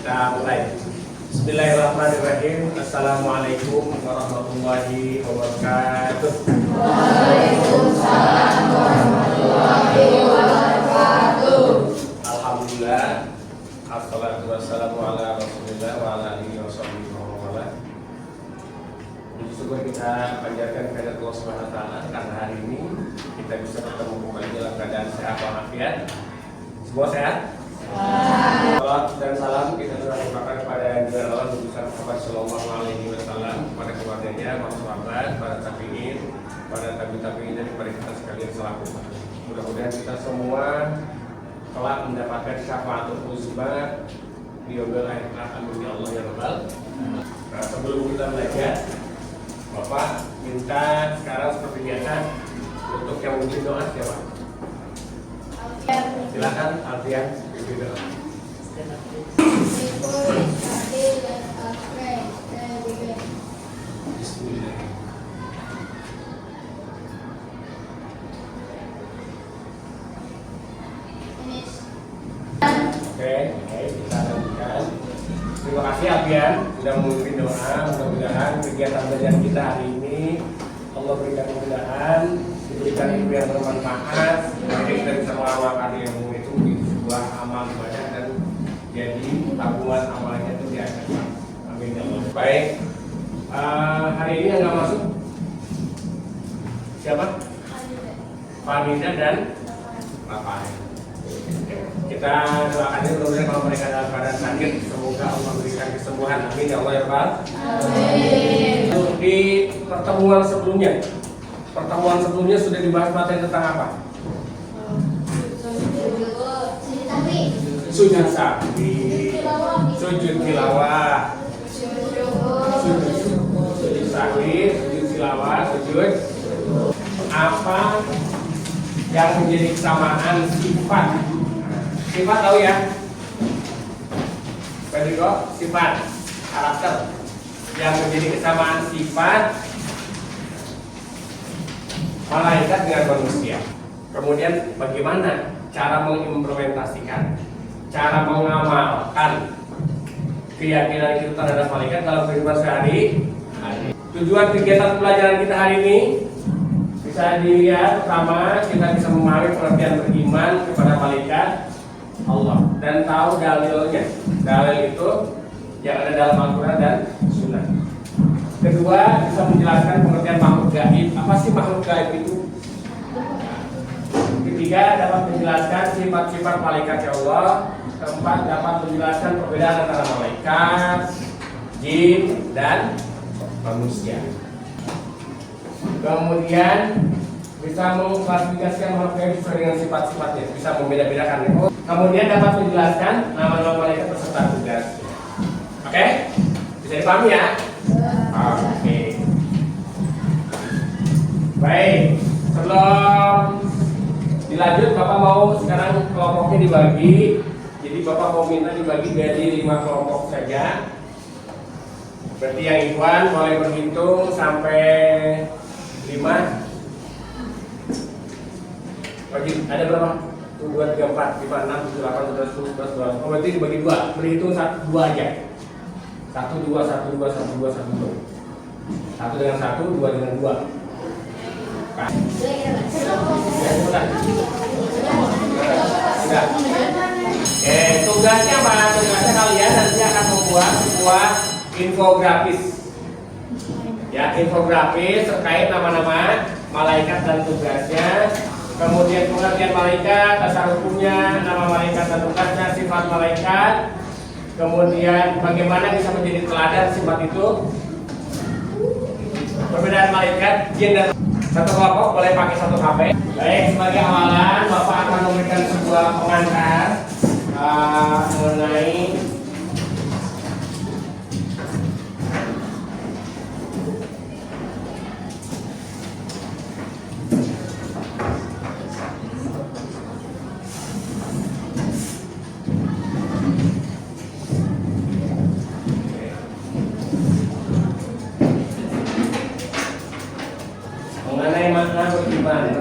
Kita mulai. Bismillahirrahmanirrahim. Assalamualaikum warahmatullahi wabarakatuh. Waalaikumsalam warahmatullahi wabarakatuh. Alhamdulillah. Assalatu wassalamu ala rasulillah wa ala alihi wa sahbihi wa wala. Puji syukur kita panjatkan kepada Allah Subhanahu wa taala karena hari ini kita bisa bertemu kembali dalam keadaan sehat walafiat. Semua sehat? Salam dan salam kita sudah limpahkan kepada junjungan Allah Nabi Muhammad Sallallahu Alaihi Wasallam, kepada keluarganya, para sahabat, para tabiin, para tabiin dan kepada kita sekalian selaku. Mudah-mudahan kita semua telah mendapatkan syafaatul uzma di yaumil akhir. Amin ya Allah ya Rabbal. Nah, sebelum kita belajar, Bapak minta sekarang seperti biasa untuk yang mungkin doa siapa? Silakan Alfian pimpin doa. Bismillah. Oke, kita lanjutkan. Terima kasih Alfian sudah memimpin doa. Mudah-mudahan kegiatan belajar kita hari ini Allah berikan kemudahan, diberikan ilmu yang bermanfaat, jadi kita bisa mengamalkan ilmu itu di sebuah amal ibadah dan jadi tabungan amalnya itu di akhirat. Amin ya Allah. Baik, hari ini yang nggak masuk siapa? Fanida dan Bapak. Kita doakan mudah-mudahan kalau mereka dalam keadaan sakit, semoga Allah berikan kesembuhan. Amin ya Allah ya Rabbal. Amin. Di pertemuan sebelumnya sudah dibahas materi tentang apa? Sujud sahwi, sujud tilawah, sujud sahwi, sujud tilawah, sujud apa yang menjadi kesamaan sifat? Sifat tahu ya? Pedro, sifat, karakter yang menjadi kesamaan sifat malaikat dengan manusia. Kemudian bagaimana cara mengimplementasikan, cara mengamalkan keyakinan itu terhadap malaikat dalam kehidupan sehari-hari. Tujuan kegiatan pelajaran kita hari ini bisa dilihat, pertama kita bisa memahami pengertian beriman kepada malaikat Allah dan tahu dalilnya. Dalil itu yang ada dalam Al-Quran dan Sunnah. Kedua, bisa menjelaskan pengertian makhluk gaib. Apa sih makhluk gaib itu? Ketiga, dapat menjelaskan sifat-sifat malaikat ya Allah. Keempat, dapat menjelaskan perbedaan antara malaikat, jin, dan manusia. Kemudian bisa mengklasifikasikan makhluk gaib sesuai dengan sifat-sifatnya, bisa membeda-bedakan. Kemudian dapat menjelaskan nama-nama malaikat beserta tugas. Oke? Bisa dipahami ya? Oke. Baik, sebelum dilanjut, Bapak mau sekarang kelompoknya dibagi. Jadi Bapak mau minta dibagi jadi 5 kelompok saja. Berarti yang Ikhwan boleh berhitung sampai 5. Bagi ada berapa? 1, 2, 3, 4, 5, 6, 7, 8, 9, 10, 11, 12. Oh, berarti dibagi 2. Berhitung 1, 2 aja. 1, 2, 1, 2, 1, 2, 1, 2. 1 dengan 1, 2 dengan 2. Nah. Sudah. Tugasnya apa? Tugasnya kalian nanti akan membuat sebuah infografis. Ya, infografis terkait nama-nama malaikat dan tugasnya. Kemudian pengertian malaikat, asal hukumnya, nama malaikat dan tugasnya, sifat malaikat. Kemudian bagaimana bisa menjadi teladan sifat itu. Perbedaan malaikat, jin dan satu kelompok boleh pakai 1 HP. Baik, sebagai awalan Bapak akan memberikan sebuah pengantar mengenai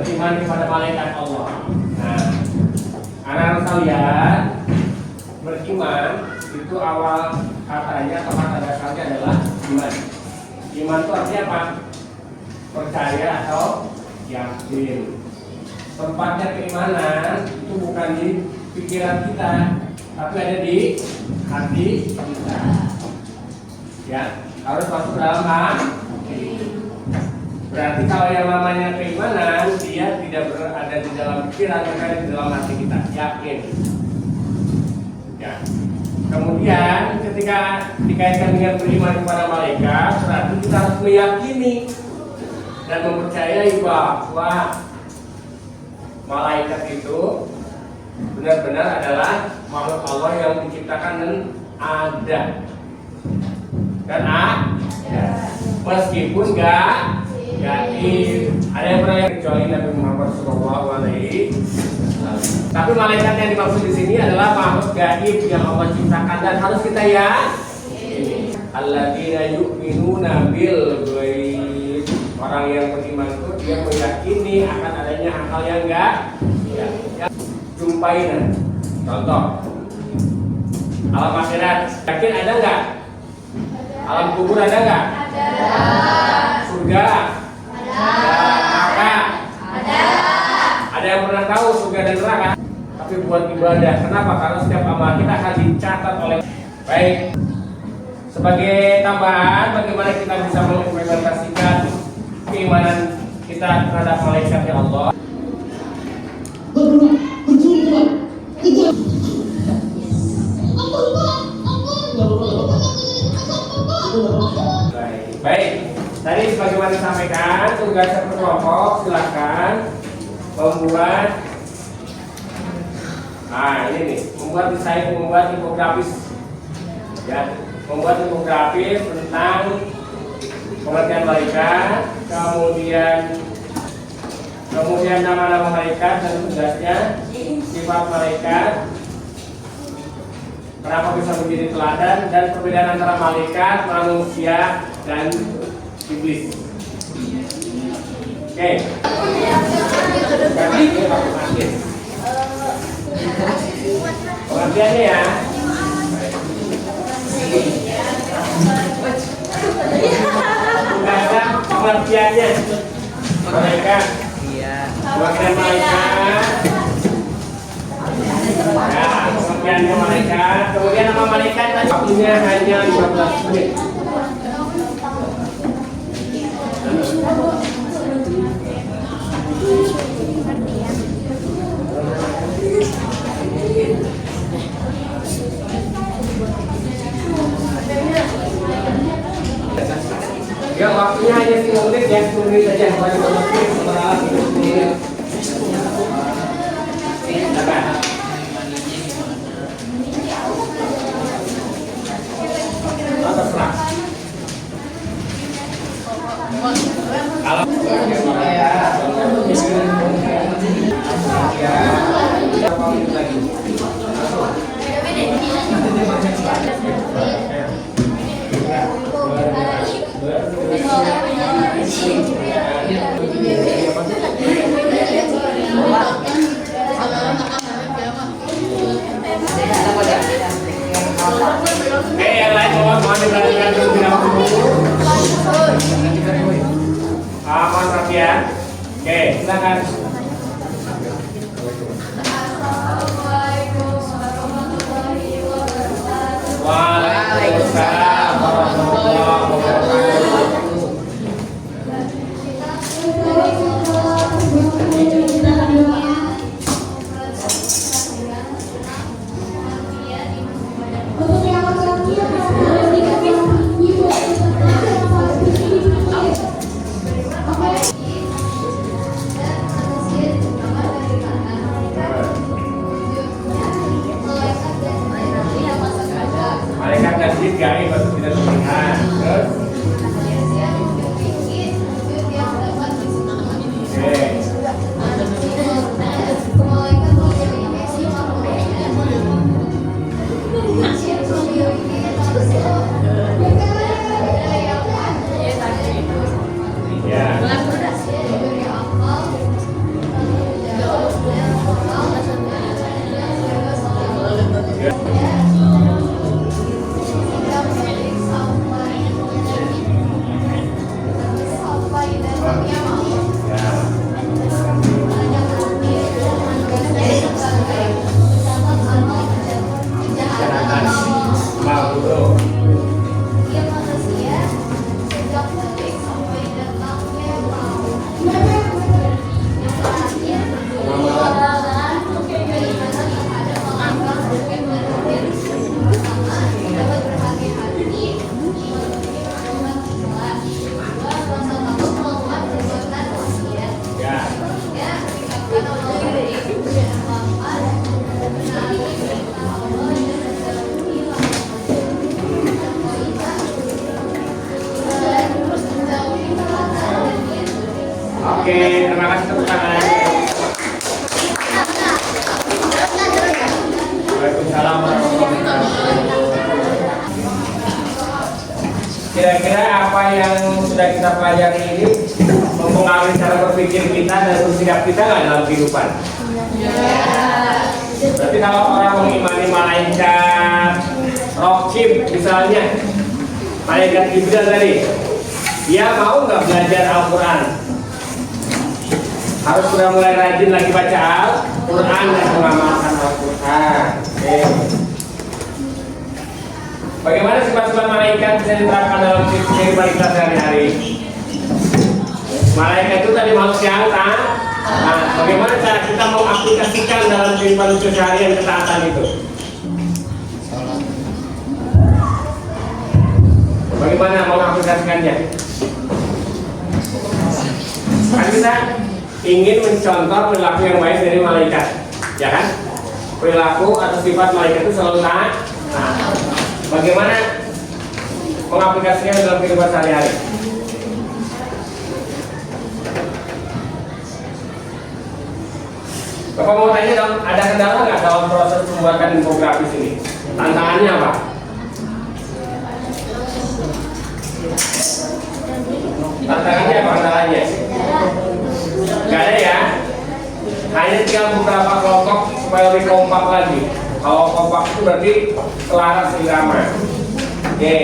beriman kepada malaikat Allah. Nah, anak-anak sekalian, beriman itu awal katanya atau kata dasarnya adalah iman. Iman itu artinya apa? Percaya atau yakin. Tempatnya keimanan itu bukan di pikiran kita, tapi ada di hati kita. Ya, harus masuk dalam hati. Berarti kalau yang namanya keimanan dia tidak berada di dalam pikiran, tapi di dalam hati kita, yakin. Ya. Kemudian ketika dikaitkan dengan beriman kepada malaikat, berarti kita harus meyakini dan mempercayai bahwa malaikat itu benar-benar adalah makhluk Allah yang diciptakan dan ada. Dan ada. Meskipun enggak yakin, ada yang pernah kecuali Nabi Muhammad SAW. Tapi malaikat yang dimaksud di sini adalah makhluk gaib yang Allah ciptakan dan harus kita yakini. Alladzina yu'minuna bil ghaib. Orang yang beriman itu dia meyakini akan adanya hal-hal yang enggak ya. Jumpain. Contoh. Alam akhirat, yakin ada enggak? Alam kubur ada enggak? Ada. Surga? Ada. Neraka? Ada. Ada yang pernah tahu surga dan neraka? Tapi buat ibadah. Kenapa? Karena setiap amal kita akan dicatat oleh. Baik. Sebagai tambahan, bagaimana kita bisa mengimplementasikan keimanan kita terhadap malaikat ya Allah? Baik. Tadi sebagaimana disampaikan, tugasnya per kelompok silakan membuat. Nah ini nih, membuat infografis. Ya, membuat infografis tentang pengertian malaikat, kemudian nama-nama malaikat dan tugasnya, sifat malaikat, kenapa bisa menjadi teladan, dan perbedaan antara malaikat, manusia, dan iblis. Oke. Berarti pengertiannya ya. Tugasnya pengertiannya malaikat. Pengertian malaikat. Ya, pengertiannya malaikat. Kemudian nama malaikat tadi waktunya hanya 15 menit. Ya, waktunya hanya 10 menit ya, 10 menit saja. Banyak menit setelah 10 menit. Terserah. Kalau yang lain mohon diperhatikan dulu tidak mohon perhatian. Oke, silakan. Waalaikumsalam warahmatullahi wabarakatuh. Malaikat dan jin gaib atau tidak terlihat. Terus, Kira-kira apa yang sudah kita pelajari ini mempengaruhi cara berpikir kita dan bersikap kita nggak dalam kehidupan? Berarti kalau orang mengimani malaikat Raqib misalnya, malaikat Jibril tadi, dia mau nggak belajar Al-Quran? Harus sudah mulai rajin lagi baca Al-Quran dan mengamalkan Al-Quran. Bagaimana sifat-sifat malaikat bisa diterapkan dalam kehidupan kita sehari-hari? Malaikat itu tadi makhluk yang taat. Nah, bagaimana cara kita mengaplikasikan dalam kehidupan keseharian ketaatan itu? Bagaimana mengaplikasikannya? Kan kita ingin mencontoh perilaku yang baik dari malaikat, ya kan? Perilaku atau sifat malaikat itu selalu taat. Nah, bagaimana mengaplikasikannya dalam kehidupan sehari-hari? Bapak mau tanya dong, ada kendala nggak dalam proses pembuatan infografis ini? Tantangannya apa? Tantangannya apa kendalanya? Gak ada ya? Hanya tinggal beberapa kelompok supaya lebih kompak lagi. Kalau kompak itu berarti selaras irama. Oke.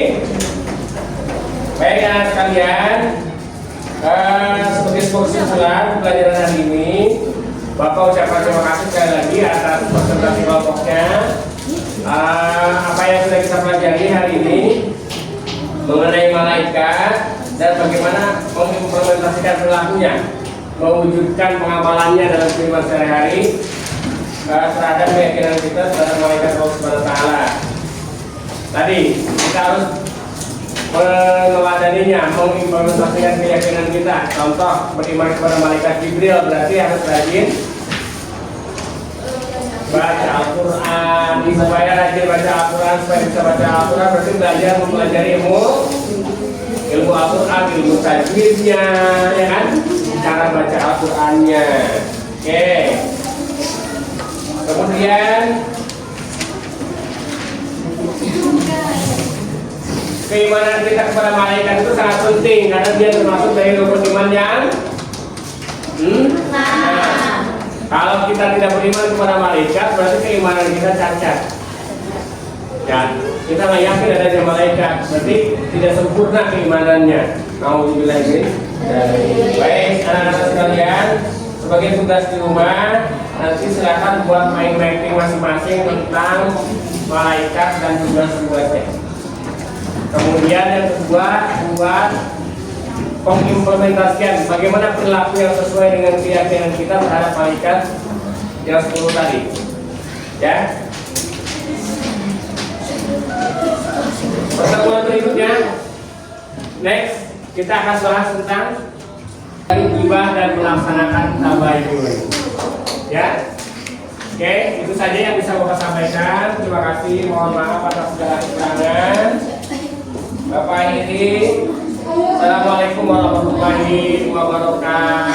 Baik anak sekalian, sebagai kesimpulan pelajaran hari ini, Bapak ucapkan terima kasih sekali lagi atas presentasi kelompoknya. Apa yang sudah kita pelajari hari ini mengenai malaikat dan bagaimana mengimplementasikan perilakunya, mewujudkan pengamalannya dalam kehidupan sehari-hari terhadap keyakinan kita terhadap malaikat Allah Subhanahu wa Ta'ala. Tadi kita harus meneladaninya, mengimplementasikan keyakinan kita. Contoh beriman kepada malaikat Jibril berarti harus rajin baca Al-Quran. Supaya rajin baca Al-Quran, supaya bisa baca Al-Quran berarti belajar mempelajari ilmu Al-Quran, ilmu tajwidnya, ya kan? Cara baca Al-Qurannya. Oke. Kemudian keimanan kita kepada malaikat itu sangat penting karena dia termasuk dari rukun iman yang kalau kita tidak beriman kepada malaikat berarti keimanan kita cacat. Ya, kita nggak yakin adanya malaikat, berarti tidak sempurna keimanannya. Nauzubillah min. Baik, anak-anak sekalian, sebagai tugas di rumah nanti silakan buat main-mapping masing-masing tentang malaikat dan tugas-tugasnya. Kemudian yang kedua, buat pengimplementasian bagaimana perilaku yang sesuai dengan keyakinan kita terhadap malaikat yang 10 tadi. Ya. Pertemuan berikutnya, next kita akan bahas tentang ibadah dan melaksanakan tabayun. Ya. Oke, itu saja yang bisa Bapak sampaikan. Terima kasih, mohon maaf atas segala kekurangan. Bapak ini, Assalamualaikum warahmatullahi wabarakatuh.